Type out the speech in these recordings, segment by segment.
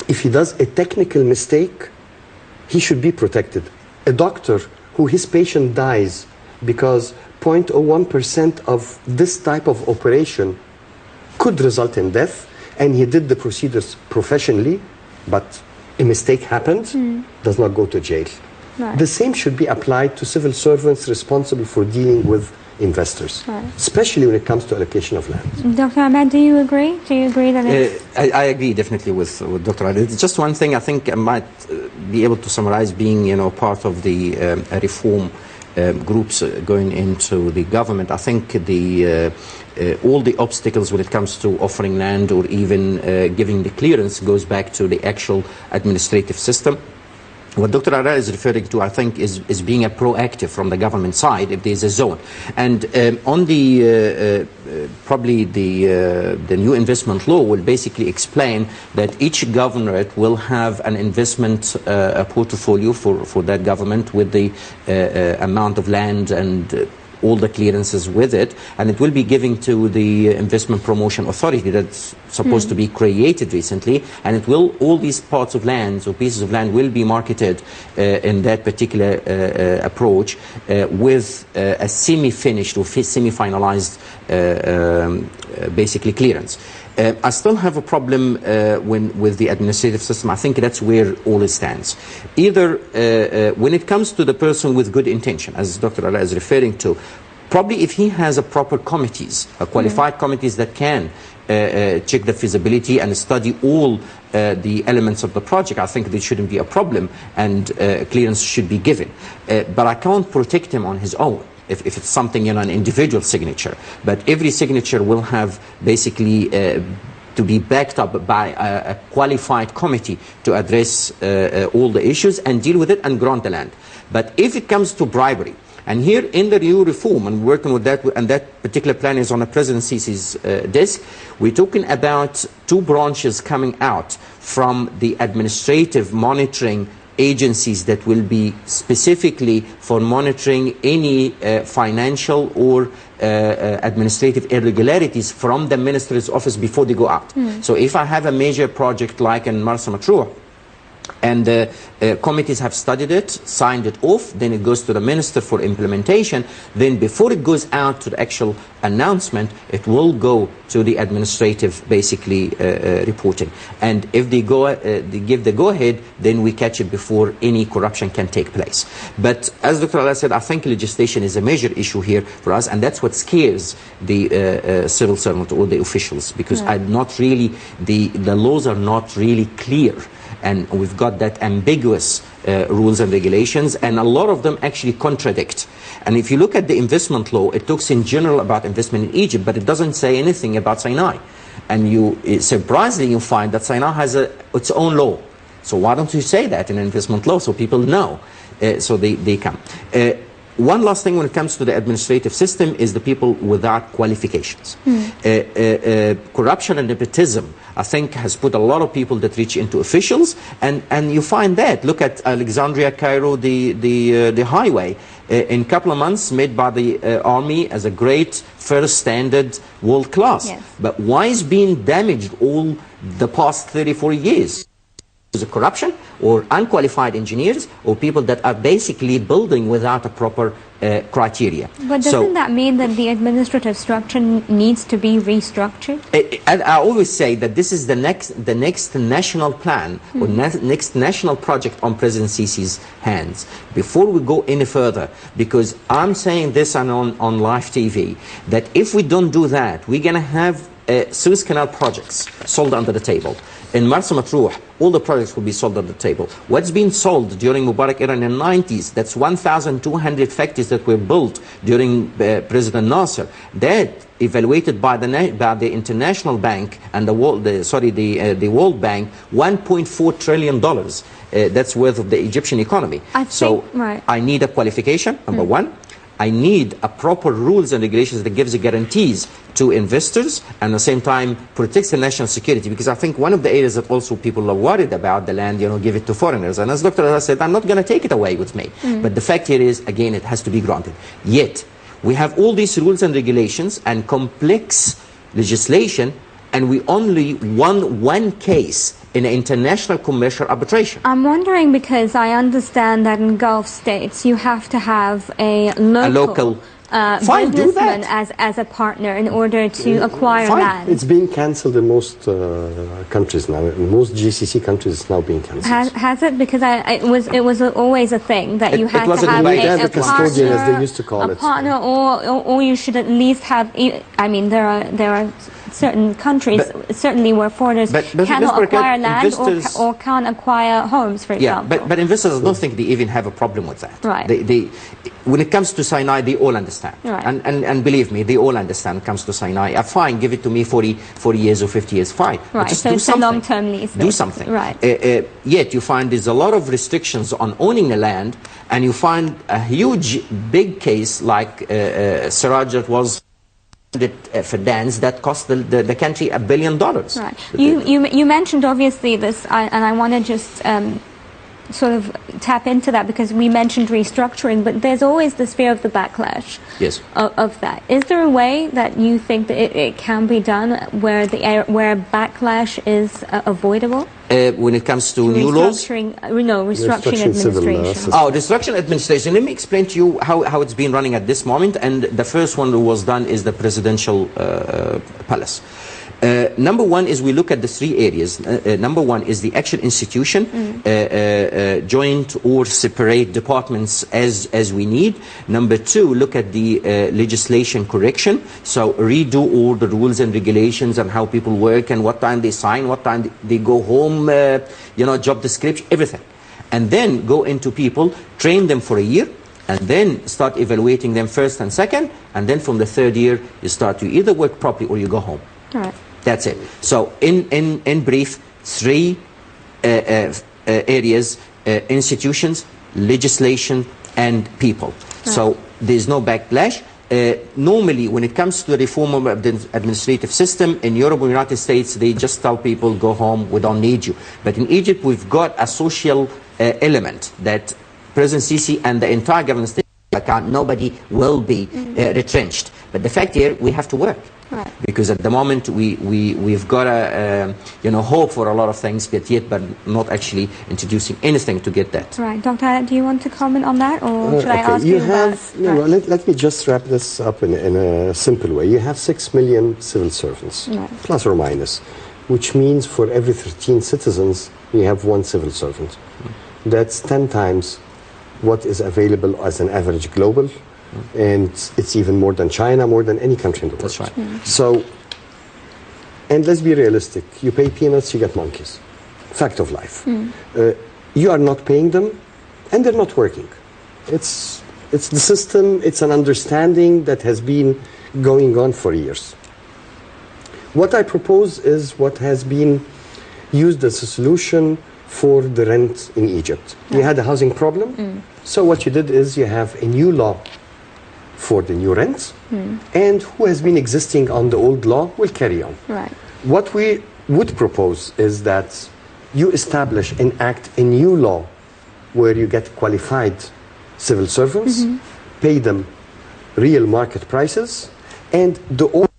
if he does a technical mistake, he should be protected. A doctor who his patient dies because 0.01% of this type of operation could result in death, and he did the procedures professionally, but a mistake happened, does not go to jail. Right. The same should be applied to civil servants responsible for dealing with investors, especially when it comes to allocation of land. Dr. Ahmed, do you agree? Do you agree that it's... I agree definitely with Dr. Ali. It's just one thing I think I might be able to summarize, being part of the reform groups going into the government. I think all the obstacles when it comes to offering land or even giving the clearance goes back to the actual administrative system. What Dr. Ara is referring to, I think, is being a proactive from the government side if there's a zone. And on the probably the new investment law will basically explain that each governorate will have an investment portfolio for that government with the amount of land and all the clearances with it, and it will be given to the investment promotion authority that's supposed to be created recently, and it will, all these parts of land or pieces of land will be marketed in that particular approach with a semi-finished or semi-finalized basically clearance. I still have a problem with the administrative system. I think that's where all it stands. Either when it comes to the person with good intention, as Dr. Allah is referring to, probably if he has a proper committees, qualified committees that can check the feasibility and study all the elements of the project, I think there shouldn't be a problem and clearance should be given. But I can't protect him on his own. If it's something, an individual signature. But every signature will have basically to be backed up by a qualified committee to address all the issues and deal with it and grant the land. But if it comes to bribery, and here in the new reform, and working with that, and that particular plan is on the Presidency's desk, we're talking about two branches coming out from the administrative monitoring agencies that will be specifically for monitoring any financial or administrative irregularities from the minister's office before they go out. So if I have a major project like in Marsa Matruh, and committees have studied it, signed it off, then it goes to the minister for implementation. Then before it goes out to the actual announcement, it will go to the administrative, basically, reporting. And if they give the go-ahead, then we catch it before any corruption can take place. But as Dr. Allah said, I think legislation is a major issue here for us, and that's what scares the civil servant or the officials, because the laws are not really clear. And we've got that ambiguous rules and regulations, and a lot of them actually contradict. And if you look at the investment law, it talks in general about investment in Egypt, but it doesn't say anything about Sinai. And surprisingly, you find that Sinai has its own law. So why don't you say that in investment law so people know? So they come. One last thing when it comes to the administrative system is the people without qualifications. Corruption and nepotism, I think, has put a lot of people that reach into officials, and you find that. Look at Alexandria, Cairo, the highway. In a couple of months, made by the army as a great first standard, world class. Yes. But why is being damaged all the past 30, 40 years? Is it corruption or unqualified engineers or people that are basically building without a proper criteria? But doesn't that mean that the administrative structure needs to be restructured? I always say that this is the next national plan or next national project on President Sisi's hands. Before we go any further, because I'm saying this on live TV, that if we don't do that, we're going to have Suez Canal projects sold under the table. In Marsa Matruh, all the projects will be sold on the table. What's been sold during Mubarak era in the 90s, that's 1,200 factories that were built during President Nasser. That, evaluated by the International Bank and the World Bank, $1.4 trillion. That's worth of the Egyptian economy. I need a qualification, number one. I need a proper rules and regulations that gives guarantees to investors and at the same time protects the national security, because I think one of the areas that also people are worried about the land, give it to foreigners. And as Dr. Allah said, I'm not going to take it away with me. But the fact here is, again, it has to be granted. Yet, we have all these rules and regulations and complex legislation, and we only won one case in an international commercial arbitration. I'm wondering, because I understand that in Gulf states you have to have a local fine, do businessman that. as a partner in order to acquire Fine. land. It's being cancelled in most countries now. In most GCC countries, it's now being cancelled. Has it? Because it was always a thing that you had to have a a custodian, partner, as they used to call a it. partner, or you should at least have. I mean, there are certain countries, certainly where foreigners cannot acquire land or can't acquire homes, for example. Yeah, but investors, I don't think they even have a problem with that. Right. When it comes to Sinai, they all understand. Right. And believe me, they all understand when it comes to Sinai. Fine, give it to me 40 years or 50 years, fine. Right, Just so do it's something. a long-term lease. Do something. Right. Yet you find there's a lot of restrictions on owning the land, and you find a huge, big case like Siraj that was for dance that cost the country $1 billion. Right. You mentioned obviously this, and I want to just sort of tap into that, because we mentioned restructuring, but there's always this fear of the backlash. Yes. Of that. Is there a way that you think that it can be done where backlash is avoidable? When it comes to new laws? Restructuring administration. Restructuring administration. Let me explain to you how it's been running at this moment. And the first one that was done is the presidential palace. Number one is we look at the three areas. Number one is the actual institution, joint or separate departments as we need. Number two, look at the legislation correction. So redo all the rules and regulations and how people work and what time they sign, what time they go home, job description, everything. And then go into people, train them for a year, and then start evaluating them first and second. And then from the third year, you start to either work properly or you go home. All right. That's it. So in brief, three areas, institutions, legislation, and people. Right. So there's no backlash. Normally, when it comes to the reform of the administrative system, in Europe and United States, they just tell people, go home, we don't need you. But in Egypt, we've got a social element that President Sisi and the entire government take account. Nobody will be retrenched. But the fact here, we have to work. Right. Because at the moment we've got a hope for a lot of things, but not actually introducing anything to get that. Right, Dr. Do you want to comment on that, or should I ask you let me just wrap this up in a simple way. You have 6 million civil servants, right, plus or minus, which means for every 13 citizens you have one civil servant. That's 10 times what is available as an average global. And it's even more than China, more than any country in the world. That's right. So, and let's be realistic. You pay peanuts, you get monkeys. Fact of life. You are not paying them, and they're not working. It's the system, it's an understanding that has been going on for years. What I propose is what has been used as a solution for the rent in Egypt. You had a housing problem, so what you did is you have a new law for the new rents, and who has been existing on the old law will carry on. Right. What we would propose is that you establish and act a new law where you get qualified civil servants, pay them real market prices, and the old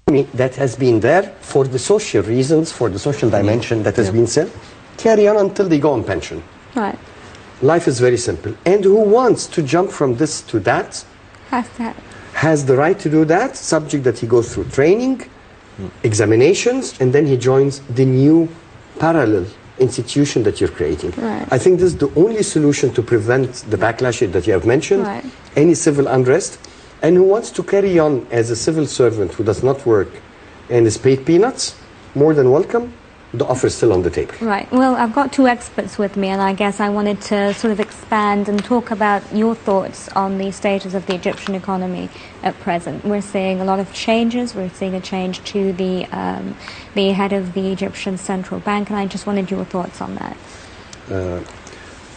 economy that has been there for the social reasons, for the social dimension that has been said, carry on until they go on pension. Right. Life is very simple. And who wants to jump from this to that has the right to do that, subject that he goes through training, examinations, and then he joins the new parallel institution that you're creating. Right. I think this is the only solution to prevent the backlash that you have mentioned, right, any civil unrest, and who wants to carry on as a civil servant who does not work and is paid peanuts, more than welcome. The offer is still on the table. Right. Well, I've got two experts with me, and I guess I wanted to sort of expand and talk about your thoughts on the status of the Egyptian economy at present. We're seeing a lot of changes. We're seeing a change to the head of the Egyptian Central Bank, and I just wanted your thoughts on that.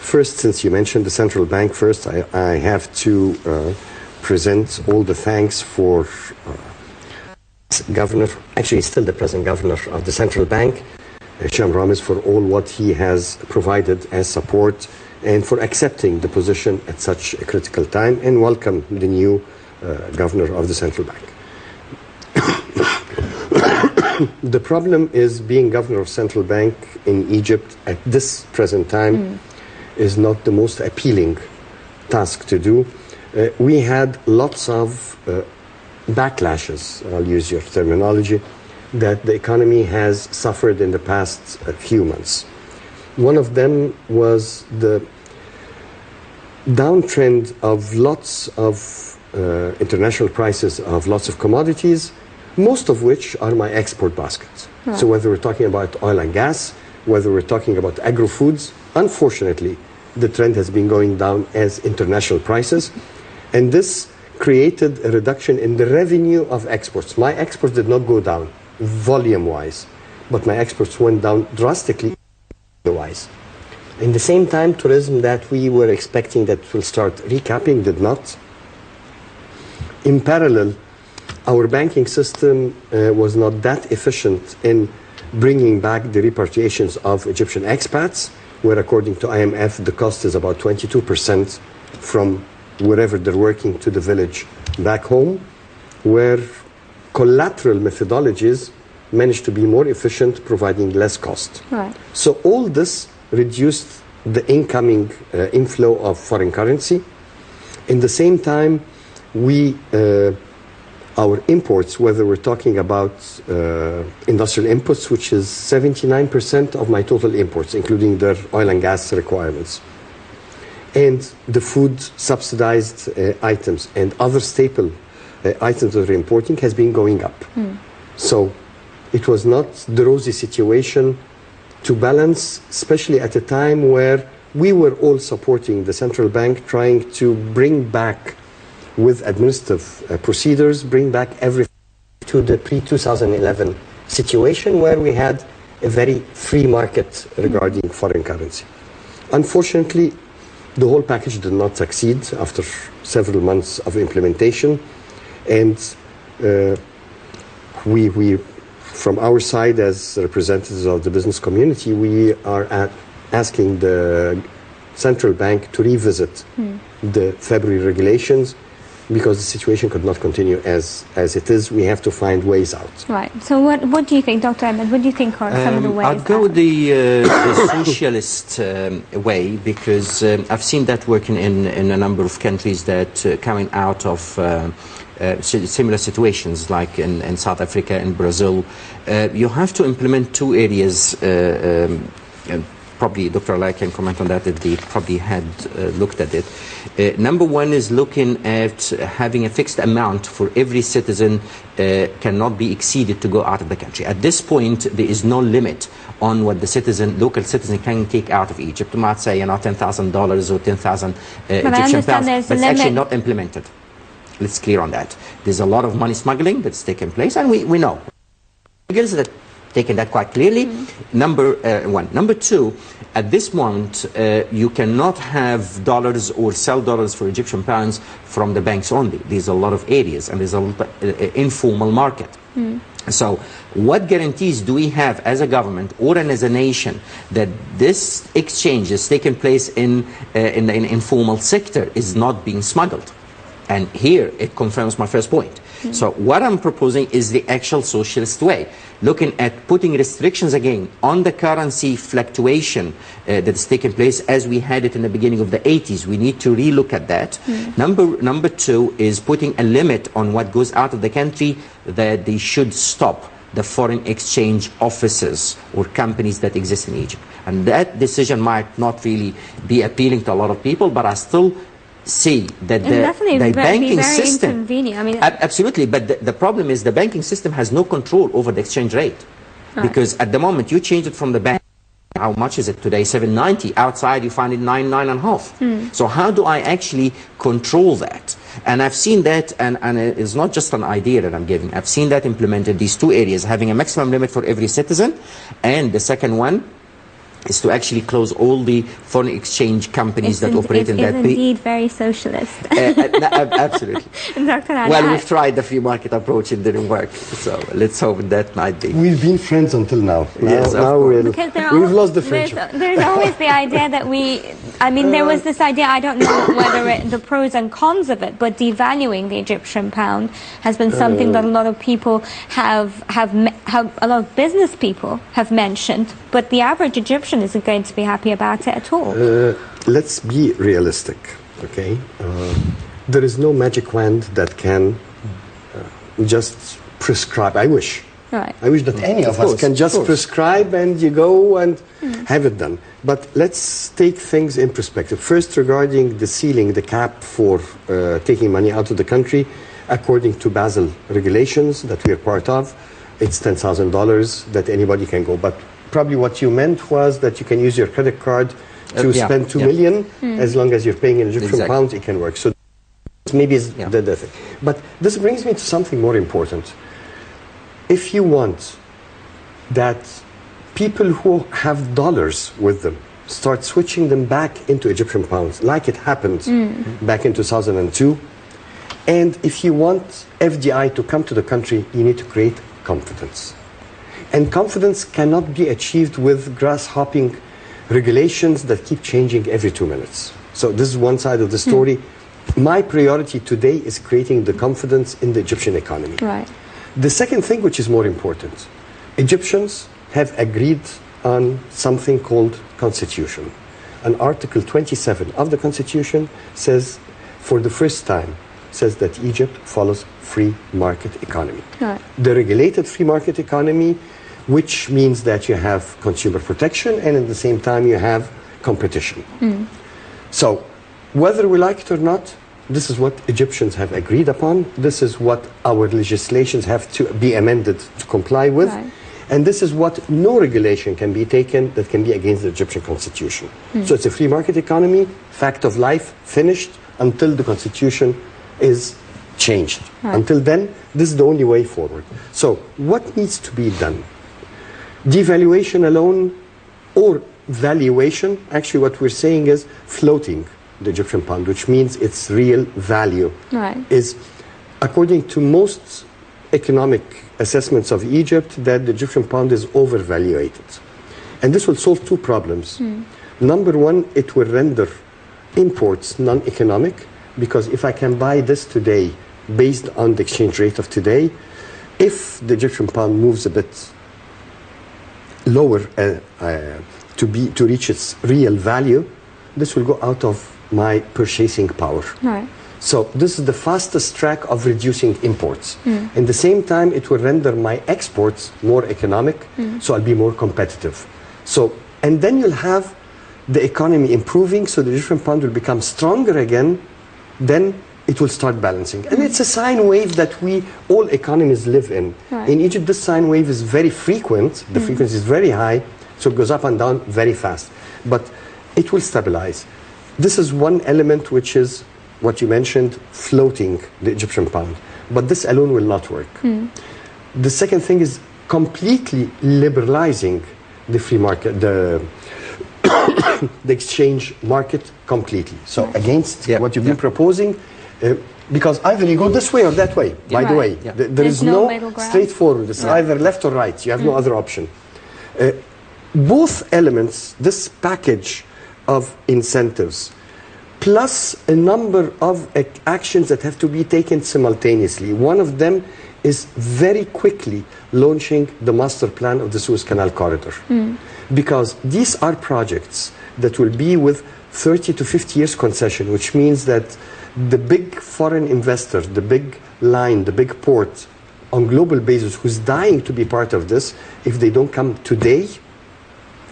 First, since you mentioned the central bank first, I have to present all the thanks for Governor, actually still the present Governor of the Central Bank, Hisham Ramiz, for all what he has provided as support and for accepting the position at such a critical time, and welcome the new Governor of the Central Bank. The problem is being governor of central bank in Egypt at this present time is not the most appealing task to do. We had lots of backlashes, I'll use your terminology, that the economy has suffered in the past few months. One of them was the downtrend of lots of international prices of lots of commodities, most of which are my export baskets. Right. So whether we're talking about oil and gas, whether we're talking about agro-foods, unfortunately, the trend has been going down as international prices. And this created a reduction in the revenue of exports. My exports did not go down volume-wise, but my exports went down drastically wise. In the same time, tourism that we were expecting that will start recapping did not. In parallel, our banking system was not that efficient in bringing back the repatriations of Egyptian expats, where according to IMF, the cost is about 22% from wherever they're working to the village back home, where collateral methodologies managed to be more efficient, providing less cost. Right. So all this reduced the incoming inflow of foreign currency. In the same time, our imports, whether we're talking about industrial inputs, which is 79% of my total imports, including their oil and gas requirements, and the food subsidized items and other staple items that we're importing has been going up. So it was not the rosy situation to balance, especially at a time where we were all supporting the central bank, trying to bring back with administrative procedures, bring back everything to the pre-2011 situation where we had a very free market regarding foreign currency. Unfortunately, the whole package did not succeed after several months of implementation, and we from our side as representatives of the business community, we are asking the central bank to revisit the February regulations, because the situation could not continue as it is. We have to find ways out. Right. So what do you think, Dr. Ahmed? What do you think are some of the ways I'd go with the socialist way, because I've seen that working in a number of countries that coming out of similar situations, like in South Africa and Brazil. You have to implement two areas. Probably Dr. Alai can comment on that if they probably had looked at it. Number one is looking at having a fixed amount for every citizen cannot be exceeded to go out of the country. At this point, there is no limit on what the local citizen can take out of Egypt. You might say, $10,000 or 10,000 Egyptian pounds, but it's actually not implemented. Let's clear on that. There's a lot of money smuggling that's taken place, and we know. That taken that quite clearly. Number one. Number two, at this moment, you cannot have dollars or sell dollars for Egyptian pounds from the banks only. There's a lot of areas, and there's a lot of informal market. So what guarantees do we have as a government or as a nation that this exchange is taking place in the informal sector is not being smuggled? And here it confirms my first point. So what I'm proposing is the actual socialist way, looking at putting restrictions again on the currency fluctuation that is taking place as we had it in the beginning of the 80s. We need to relook at that. Number two is putting a limit on what goes out of the country, that they should stop the foreign exchange offices or companies that exist in Egypt. And that decision might not really be appealing to a lot of people, but I still see that the banking system, absolutely, but the problem is the banking system has no control over the exchange rate, because at the moment you change it from the bank, how much is it today? 7.90. Outside you find it 9.5. So how do I actually control that? And I've seen that, and it's not just an idea that I'm giving. I've seen that implemented, these two areas, having a maximum limit for every citizen, and the second one, is to actually close all the foreign exchange companies that operate in that. It's indeed very socialist. Absolutely. Dr. Well, we've tried the free market approach, it didn't work. So let's hope that might be. We've been friends until now. Yes, we've lost the friendship. There's always the idea that there was this idea, I don't know whether the pros and cons of it, but devaluing the Egyptian pound has been something that a lot of people have a lot of business people have mentioned, but the average Egyptian isn't going to be happy about it at all. Let's be realistic, okay? There is no magic wand that can just prescribe. I wish. Right. I wish that any of us can just prescribe and you go and have it done. But let's take things in perspective. First, regarding the ceiling, the cap for taking money out of the country, according to Basel regulations that we are part of, it's $10,000 that anybody can go. But probably what you meant was that you can use your credit card to spend $2 million. As long as you're paying in Egyptian pounds, it can work. So maybe it's the thing. But this brings me to something more important. If you want that people who have dollars with them start switching them back into Egyptian pounds, like it happened back in 2002, and if you want FDI to come to the country, you need to create confidence. And confidence cannot be achieved with grass-hopping regulations that keep changing every 2 minutes. So this is one side of the story. My priority today is creating the confidence in the Egyptian economy. Right. The second thing, which is more important, Egyptians have agreed on something called constitution. And Article 27 of the constitution says, for the first time, says that Egypt follows free market economy. Right. The regulated free market economy, which means that you have consumer protection and at the same time you have competition. So whether we like it or not, this is what Egyptians have agreed upon. This is what our legislations have to be amended to comply with. Right. And this is what no regulation can be taken that can be against the Egyptian constitution. So it's a free market economy, fact of life, finished until the constitution is changed. Right. Until then, this is the only way forward. So what needs to be done? Devaluation alone or valuation, actually what we're saying is floating the Egyptian pound, which means its real value is, according to most economic assessments of Egypt, that the Egyptian pound is overvaluated. And this will solve two problems. Number one, it will render imports non-economic, because if I can buy this today based on the exchange rate of today, if the Egyptian pound moves a bit lower to reach its real value, this will go out of my purchasing power. Right. So this is the fastest track of reducing imports. At the same time, it will render my exports more economic, so I'll be more competitive. So, and then you'll have the economy improving, so the Egyptian pound will become stronger again, then it will start balancing. And it's a sine wave that all economies live in. Right. In Egypt, this sine wave is very frequent. The frequency is very high, so it goes up and down very fast. But it will stabilize. This is one element, which is what you mentioned, floating the Egyptian pound. But this alone will not work. The second thing is completely liberalizing the free market, the exchange market completely. So against what you've been proposing, because either you go this way or that way, by the way. There is no straightforward. It's either left or right. You have no other option. Both elements, this package of incentives, plus a number of actions that have to be taken simultaneously. One of them is very quickly launching the master plan of the Suez Canal corridor. Because these are projects that will be with 30 to 50 years concession, which means that the big foreign investor, the big line, the big port on global basis who's dying to be part of this, if they don't come today,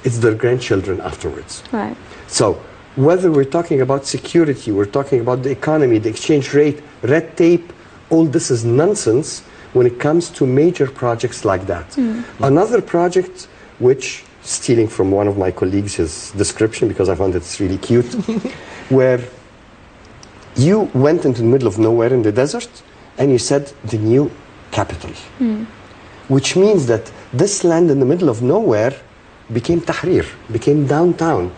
it's their grandchildren afterwards. Right. So whether we're talking about security, we're talking about the economy, the exchange rate, red tape, all this is nonsense when it comes to major projects like that. Another project, which, stealing from one of my colleagues his description because I found it's really cute, where you went into the middle of nowhere in the desert and you said the new capital. Which means that this land in the middle of nowhere became Tahrir, became downtown.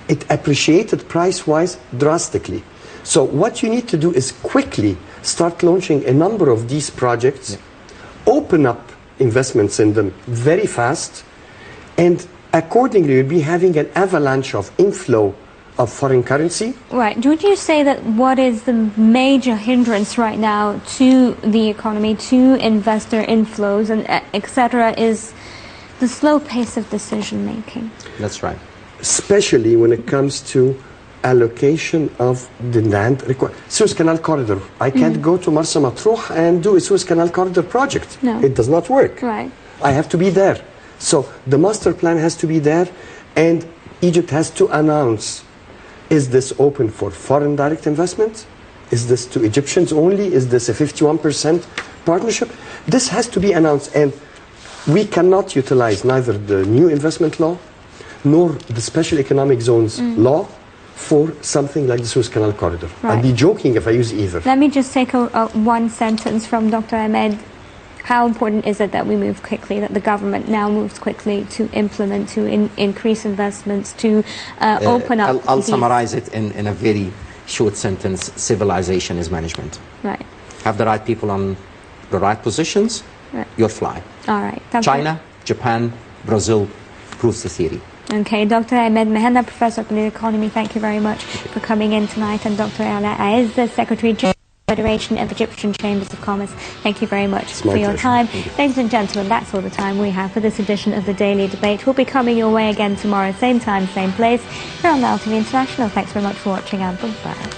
It appreciated price-wise drastically. So what you need to do is quickly start launching a number of these projects, open up investments in them very fast, and accordingly you'll be having an avalanche of inflow of foreign currency. Right. Would you say that what is the major hindrance right now to the economy, to investor inflows and etc., is the slow pace of decision making? That's right. Especially when it comes to allocation of the land required. Suez Canal Corridor. I can't go to Marsa Matruh and do a Suez Canal Corridor project. No. It does not work. Right. I have to be there. So the master plan has to be there, and Egypt has to announce, is this open for foreign direct investment? Is this to Egyptians only? Is this a 51% partnership? This has to be announced, and we cannot utilize neither the new investment law nor the special economic zones law for something like the Suez Canal Corridor. Right. I'd be joking if I use either. Let me just take one sentence from Dr. Ahmed. How important is it that we move quickly, that the government now moves quickly to implement, to increase investments, to open up? I'll summarize it in a very short sentence. Civilization is management. Right. Have the right people on the right positions, Right. you'll fly. All right. China, Japan, Brazil proves the theory. Okay, Dr. Ahmed Mehna, Professor of Political Economy, thank you very much for coming in tonight, and Dr. Ala Aez, the Secretary General Federation of Egyptian Chambers of Commerce. Thank you very much for your time. Ladies and gentlemen, that's all the time we have for this edition of the Daily Debate. We'll be coming your way again tomorrow, same time, same place, here on Now TV International. Thanks very much for watching, and bye-bye.